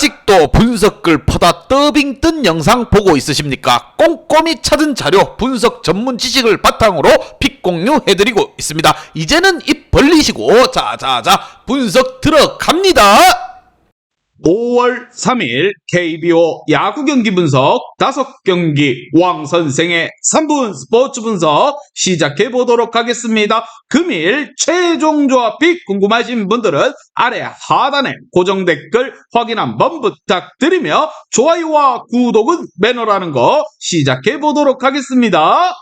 아직도 분석글 퍼다 더빙 뜬 영상 보고 있으십니까? 꼼꼼히 찾은 자료, 분석 전문 지식을 바탕으로 픽 공유해드리고 있습니다. 이제는 입 벌리시고 자자자 분석 들어갑니다. 5월 3일 KBO 야구 경기 분석 5경기 왕 선생의 3분 스포츠 분석 시작해 보도록 하겠습니다. 금일 최종 조합 픽 궁금하신 분들은 아래 하단에 고정 댓글 확인 한번 부탁드리며 좋아요와 구독은 매너라는 거 시작해 보도록 하겠습니다.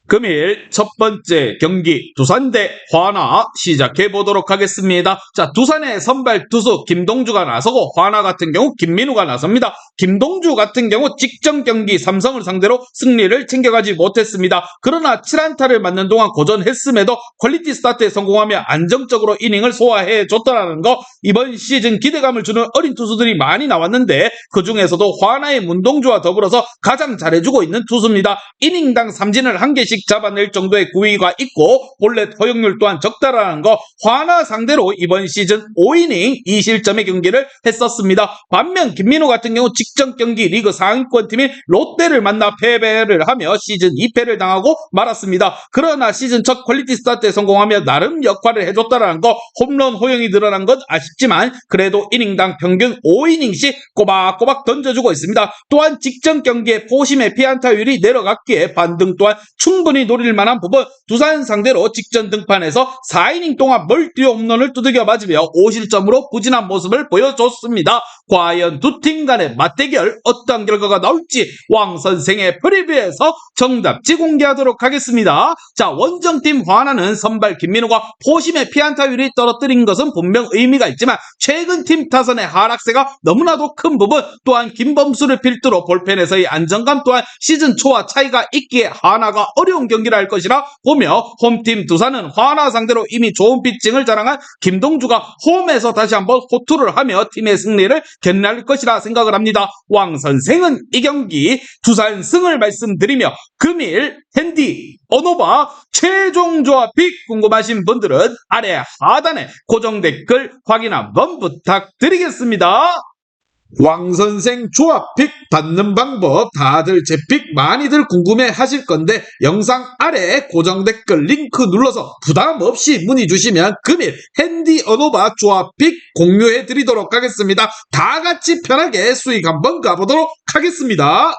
금일 첫 번째 경기 두산 대 화나 시작해 보도록 하겠습니다. 자, 두산의 선발 투수 김동주가 나서고 화나 같은 경우 김민우가 나섭니다. 김동주 같은 경우 직전 경기 삼성을 상대로 승리를 챙겨가지 못했습니다. 그러나 7안타를 맞는 동안 고전했음에도 퀄리티 스타트에 성공하며 안정적으로 이닝을 소화해 줬다는 거, 이번 시즌 기대감을 주는 어린 투수들이 많이 나왔는데 그 중에서도 화나의 문동주와 더불어서 가장 잘해주고 있는 투수입니다. 이닝당 삼진을 한 개씩 잡아낼 정도의 구위가 있고 볼넷 허용률 또한 적다라는 거, 화나 상대로 이번 시즌 5이닝 2실점의 경기를 했었습니다. 반면 김민우 같은 경우 직전 경기 리그 상위권 팀인 롯데를 만나 패배를 하며 시즌 2패를 당하고 말았습니다. 그러나 시즌 첫 퀄리티 스타트에 성공하며 나름 역할을 해줬다라는 거, 홈런 허용이 늘어난 건 아쉽지만 그래도 이닝당 평균 5이닝씩 꼬박꼬박 던져주고 있습니다. 또한 직전 경기에 포심의 피안타율이 내려갔기에 반등 또한 충분히 노릴 만한 부분, 두산 상대로 직전 등판에서 4이닝 동안 멀티 홈런을 두들겨 맞으며 5실점으로 부진한 모습을 보여줬습니다. 과연 두 팀 간의 맞대결 어떤 결과가 나올지 왕 선생의 프리뷰에서 정답지 공개하도록 하겠습니다. 자, 원정팀 화나는 선발 김민우가 포심의 피안타율이 떨어뜨린 것은 분명 의미가 있지만 최근 팀 타선의 하락세가 너무나도 큰 부분, 또한 김범수를 필두로 볼펜에서의 안정감 또한 시즌 초와 차이가 있기에 화나가 어려운 경기를 할 것이라 보며 홈팀 두산은 화나 상대로 이미 좋은 피칭을 자랑한 김동주가 홈에서 다시 한번 호투를 하며 팀의 승리를 견인할 것이라 생각을 합니다. 왕 선생은 이 경기 두산 승을 말씀드리며 금일 핸디 언오바 최종 조합 픽 궁금하신 분들은 아래 하단에 고정 댓글 확인 한번 부탁드리겠습니다. 왕선생 조합픽 받는 방법 다들 제 픽 많이들 궁금해 하실 건데 영상 아래 고정 댓글 링크 눌러서 부담 없이 문의 주시면 금일 핸디 언오바 조합픽 공유해 드리도록 하겠습니다. 다 같이 편하게 수익 한번 가보도록 하겠습니다.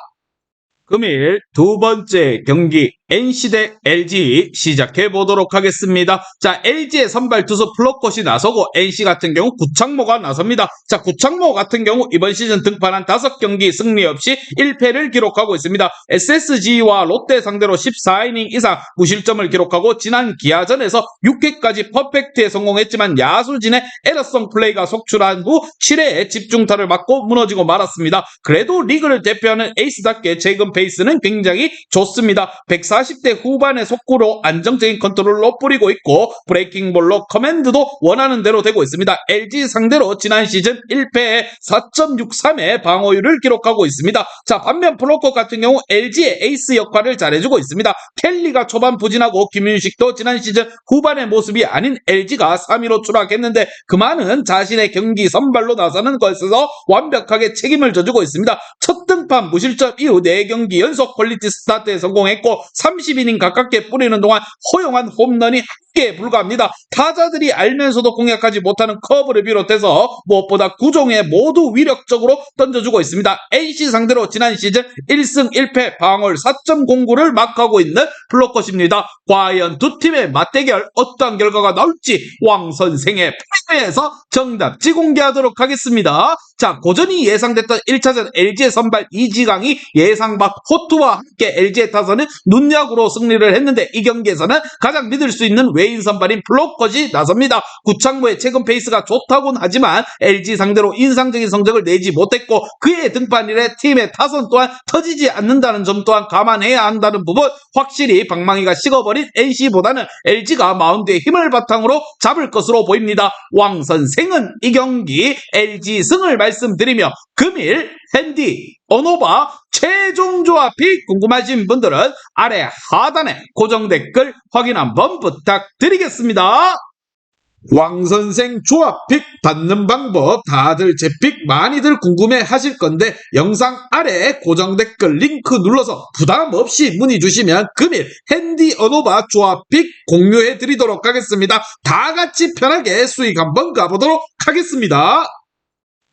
금일 두 번째 경기 NC 대 LG 시작해 보도록 하겠습니다. 자, LG의 선발 투수 플로컷이 나서고 NC 같은 경우 구창모가 나섭니다. 자, 구창모 같은 경우 이번 시즌 등판한 5경기 승리 없이 1패를 기록하고 있습니다. SSG와 롯데 상대로 14이닝 이상 무실점을 기록하고 지난 기아전에서 6회까지 퍼펙트에 성공했지만 야수진의 에러성 플레이가 속출한 후 7회에 집중타를 맞고 무너지고 말았습니다. 그래도 리그를 대표하는 에이스답게 최근 페이스는 굉장히 좋습니다. 140대 후반의 속구로 안정적인 컨트롤로 뿌리고 있고 브레이킹볼로 커맨드도 원하는 대로 되고 있습니다. LG 상대로 지난 시즌 1패에 4.63의 방어율을 기록하고 있습니다. 자, 반면 플로컷 같은 경우 LG의 에이스 역할을 잘해주고 있습니다. 켈리가 초반 부진하고 김윤식도 지난 시즌 후반의 모습이 아닌 LG가 3위로 추락했는데 그 많은 자신의 경기 선발로 나서는 것에서 완벽하게 책임을 져주고 있습니다. 첫 등판 무실점 이후 4경기 연속 퀄리티 스타트에 성공했고 30이닝 가깝게 뿌리는 동안 허용한 홈런이 한 개에 불과합니다. 타자들이 알면서도 공략하지 못하는 커브를 비롯해서 무엇보다 구종에 모두 위력적으로 던져주고 있습니다. NC 상대로 지난 시즌 1승 1패 방어율 4.09를 마크하고 있는 플로컷입니다. 과연 두 팀의 맞대결 어떤 결과가 나올지 왕 선생의 프리뷰에서 정답지 공개하도록 하겠습니다. 자, 고전이 예상됐던 1차전 LG의 선발 이지강이 예상 밖 호투와 함께 LG의 타선은 눈약으로 승리를 했는데 이 경기에서는 가장 믿을 수 있는 외인 선발인 플로컷이 나섭니다. 구창모의 최근 페이스가 좋다곤 하지만 LG 상대로 인상적인 성적을 내지 못했고 그의 등판 이래 팀의 타선 또한 터지지 않는다는 점 또한 감안해야 한다는 부분, 확실히 방망이가 식어버린 NC보다는 LG가 마운드에 힘을 바탕으로 잡을 것으로 보입니다. 왕 선생은 이 경기 LG 승을 말씀드리며 금일 핸디 언오바 최종 조합 픽 궁금하신 분들은 아래 하단에 고정 댓글 확인 한번 부탁드리겠습니다. 왕선생 조합픽 받는 방법 다들 제 픽 많이들 궁금해 하실 건데 영상 아래 고정 댓글 링크 눌러서 부담 없이 문의 주시면 금일 핸디 언오바 조합픽 공유해 드리도록 하겠습니다. 다 같이 편하게 수익 한번 가보도록 하겠습니다.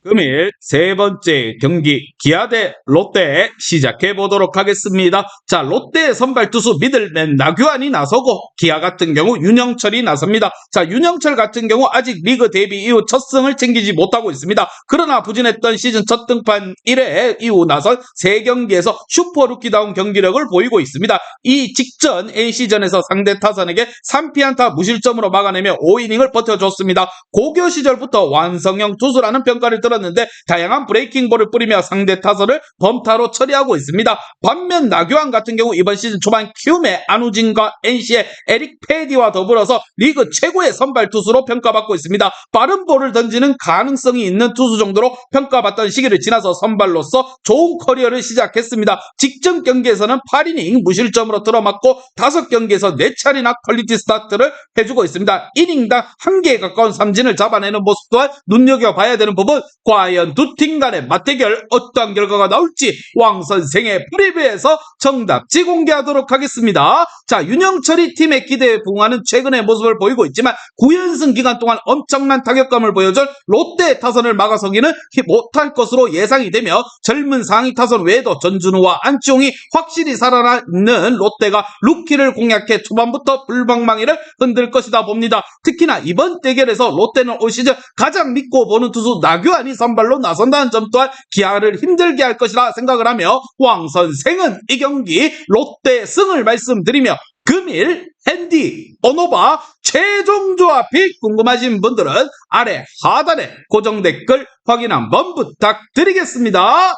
금일 세 번째 경기 기아 대 롯데 시작해 보도록 하겠습니다. 자, 롯데 선발 투수 미들맨 나규환이 나서고 기아 같은 경우 윤영철이 나섭니다. 자, 윤영철 같은 경우 아직 리그 데뷔 이후 첫 승을 챙기지 못하고 있습니다. 그러나 부진했던 시즌 첫 등판 1회 이후 나선 3경기에서 슈퍼 루키다운 경기력을 보이고 있습니다. 이 직전 NC전에서 상대 타선에게 3피안타 무실점으로 막아내며 5이닝을 버텨줬습니다. 고교 시절부터 완성형 투수라는 평가를 들었는데 다양한 브레이킹볼을 뿌리며 상대 타선을 범타로 처리하고 있습니다. 반면 나규환 같은 경우 이번 시즌 초반 키움의 안우진과 NC의 에릭 페디와 더불어서 리그 최고의 선발 투수로 평가받고 있습니다. 빠른 볼을 던지는 가능성이 있는 투수 정도로 평가받던 시기를 지나서 선발로서 좋은 커리어를 시작했습니다. 직전 경기에서는 8이닝 무실점으로 들어맞고 5경기에서 4차례나 퀄리티 스타트를 해주고 있습니다. 이닝당 1개에 가까운 삼진을 잡아내는 모습 또한 눈여겨봐야 되는 부분. 과연 두 팀 간의 맞대결 어떠한 결과가 나올지 왕선생의 프리뷰에서 정답지 공개하도록 하겠습니다. 자, 윤영철이 팀의 기대에 부응하는 최근의 모습을 보이고 있지만 9연승 기간 동안 엄청난 타격감을 보여준 롯데 타선을 막아서기는 못할 것으로 예상이 되며 젊은 상위 타선 외에도 전준우와 안치홍이 확실히 살아있는 롯데가 루키를 공략해 초반부터 불방망이를 흔들 것이다 봅니다. 특히나 이번 대결에서 롯데는 올 시즌 가장 믿고 보는 투수 나규환이 선발로 나선다는 점 또한 기아를 힘들게 할 것이라 생각을 하며 왕선생은 이 경기 롯데 승을 말씀드리며 금일 핸디 언오바 최종 조합이 궁금하신 분들은 아래 하단에 고정 댓글 확인 한번 부탁드리겠습니다.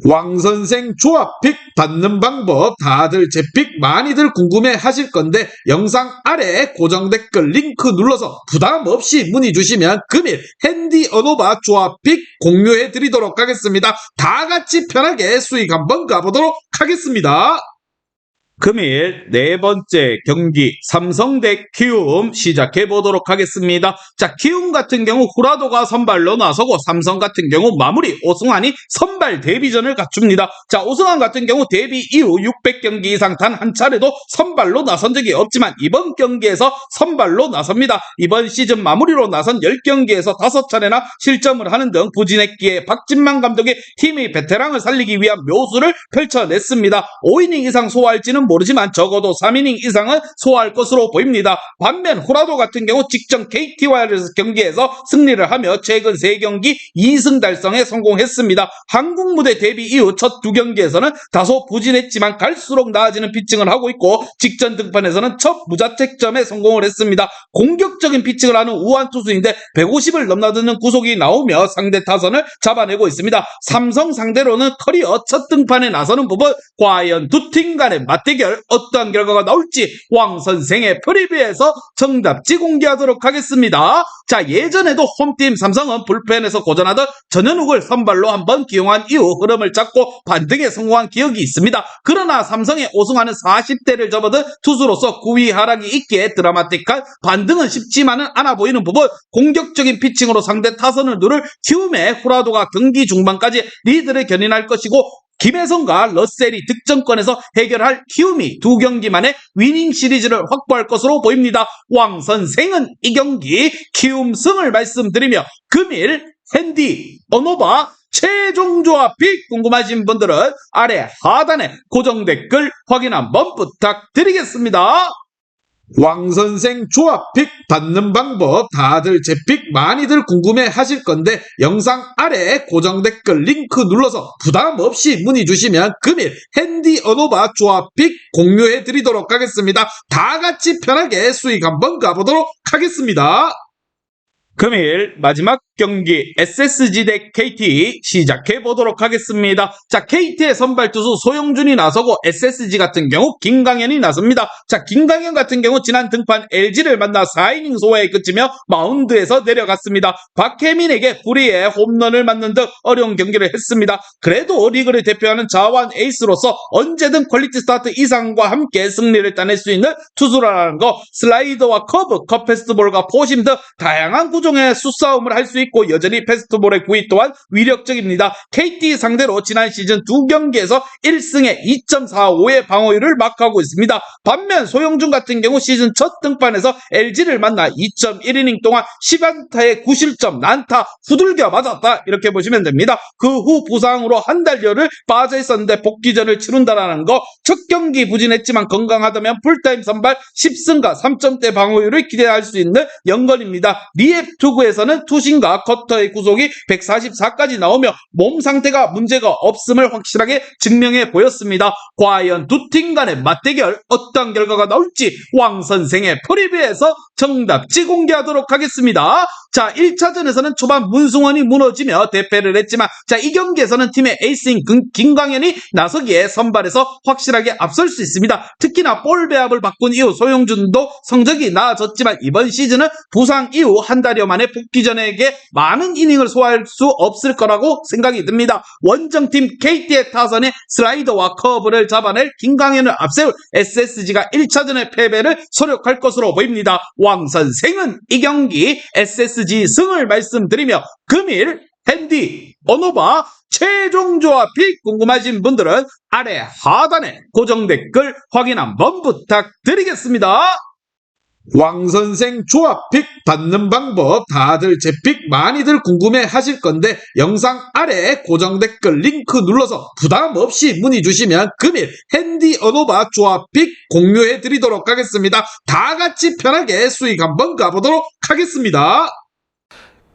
왕선생 조합픽 받는 방법 다들 제 픽 많이들 궁금해 하실 건데 영상 아래 고정 댓글 링크 눌러서 부담 없이 문의 주시면 금일 핸디 언오바 조합픽 공유해 드리도록 하겠습니다. 다 같이 편하게 수익 한번 가보도록 하겠습니다. 금일 네 번째 경기 삼성 대 키움 시작해 보도록 하겠습니다. 자, 키움 같은 경우 후라도가 선발로 나서고 삼성 같은 경우 마무리 오승환이 선발 데뷔전을 갖춥니다. 자, 오승환 같은 경우 데뷔 이후 600경기 이상 단 한 차례도 선발로 나선 적이 없지만 이번 경기에서 선발로 나섭니다. 이번 시즌 마무리로 나선 10경기에서 5차례나 실점을 하는 등 부진했기에 박진만 감독이 팀의 베테랑을 살리기 위한 묘수를 펼쳐냈습니다. 5이닝 이상 소화할지는 모르지만 적어도 3이닝 이상은 소화할 것으로 보입니다. 반면 후라도 같은 경우 직전 KT와의 경기에서 승리를 하며 최근 3경기 2승 달성에 성공했습니다. 한국 무대 데뷔 이후 첫 2경기에서는 다소 부진했지만 갈수록 나아지는 피칭을 하고 있고 직전 등판에서는 첫 무자책점에 성공을 했습니다. 공격적인 피칭을 하는 우한 투수인데 150을 넘나드는 구속이 나오며 상대 타선을 잡아내고 있습니다. 삼성 상대로는 커리어 첫 등판에 나서는 부분 과연 두 팀 간의 맞대결 어떠한 결과가 나올지 왕선생의 프리뷰에서 정답지 공개하도록 하겠습니다. 자, 예전에도 홈팀 삼성은 불펜에서 고전하던 전현욱을 선발로 한번 기용한 이후 흐름을 잡고 반등에 성공한 기억이 있습니다. 그러나 삼성의 오승환은 40대를 접어든 투수로서 9위 하락이 있기에 드라마틱한 반등은 쉽지만은 않아 보이는 부분 공격적인 피칭으로 상대 타선을 누를 키움의 후라도가 경기 중반까지 리드를 견인할 것이고 김혜성과 러셀이 득점권에서 해결할 키움이 2경기 만에 위닝 시리즈를 확보할 것으로 보입니다. 왕선생은 이 경기 키움 승을 말씀드리며 금일 핸디 언오바 최종 조합이 궁금하신 분들은 아래 하단에 고정 댓글 확인 한번 부탁드리겠습니다. 왕선생 조합픽 받는 방법 다들 제 픽 많이들 궁금해 하실 건데 영상 아래 고정 댓글 링크 눌러서 부담 없이 문의 주시면 금일 핸디 언오바 조합픽 공유해 드리도록 하겠습니다. 다 같이 편하게 수익 한번 가보도록 하겠습니다. 금일 마지막 경기 SSG 대 KT 시작해 보도록 하겠습니다. 자, KT의 선발 투수 소영준이 나서고 SSG 같은 경우 김강현이 나섭니다. 자, 김강현 같은 경우 지난 등판 LG를 만나 4이닝 소화에 그치며 마운드에서 내려갔습니다. 박혜민에게 불의의 홈런을 맞는 등 어려운 경기를 했습니다. 그래도 리그를 대표하는 자완 에이스로서 언제든 퀄리티 스타트 이상과 함께 승리를 따낼 수 있는 투수라는 거, 슬라이더와 커브, 컷 패스트볼과 포심 등 다양한 구종의 수싸움을 할 수 있고 여전히 패스트볼의 구위 또한 위력적입니다. KT 상대로 지난 시즌 2경기에서 1승에 2.45의 방어율을 마크하고 있습니다. 반면 소영준 같은 경우 시즌 첫 등판에서 LG를 만나 2.1이닝 동안 10안타에 9실점, 난타, 후들겨 맞았다 이렇게 보시면 됩니다. 그 후 부상으로 한 달여를 빠져 있었는데 복귀전을 치른다라는 거, 첫 경기 부진했지만 건강하다면 풀타임 선발 10승과 3점대 방어율을 기대할 수 있는 연건입니다. 리앱 투구에서는 투심과 커터의 구속이 144까지 나오며 몸 상태가 문제가 없음을 확실하게 증명해 보였습니다. 과연 두 팀 간의 맞대결 어떤 결과가 나올지 왕 선생의 프리뷰에서 정답지 공개하도록 하겠습니다. 자, 1차전에서는 초반 문승원이 무너지며 대패를 했지만, 자, 이 경기에서는 팀의 에이스인 김광현이 나서기에 선발에서 확실하게 앞설 수 있습니다. 특히나 볼 배합을 바꾼 이후 소영준도 성적이 나아졌지만 이번 시즌은 부상 이후 한 달여 만에 복귀전에게 많은 이닝을 소화할 수 없을 거라고 생각이 듭니다. 원정팀 KT의 타선에 슬라이더와 커브를 잡아낼 김광현을 앞세울 SSG가 1차전의 패배를 소력할 것으로 보입니다. 왕 선생은 이 경기 SSG 승을 말씀드리며 금일 핸디 언오바 최종 조합이 궁금하신 분들은 아래 하단에 고정 댓글 확인 한번 부탁드리겠습니다. 왕선생 조합픽 받는 방법 다들 제 픽 많이들 궁금해 하실 건데 영상 아래 고정 댓글 링크 눌러서 부담 없이 문의 주시면 금일 핸디 언오바 조합픽 공유해 드리도록 하겠습니다. 다 같이 편하게 수익 한번 가보도록 하겠습니다.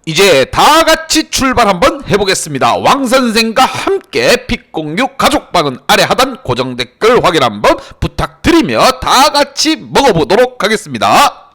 이제 다 같이 출발 한번 해보겠습니다. 왕선생과 함께 픽 공유 가족방은 아래 하단 고정 댓글 확인 한번 부탁드리며 다 같이 먹어보도록 하겠습니다.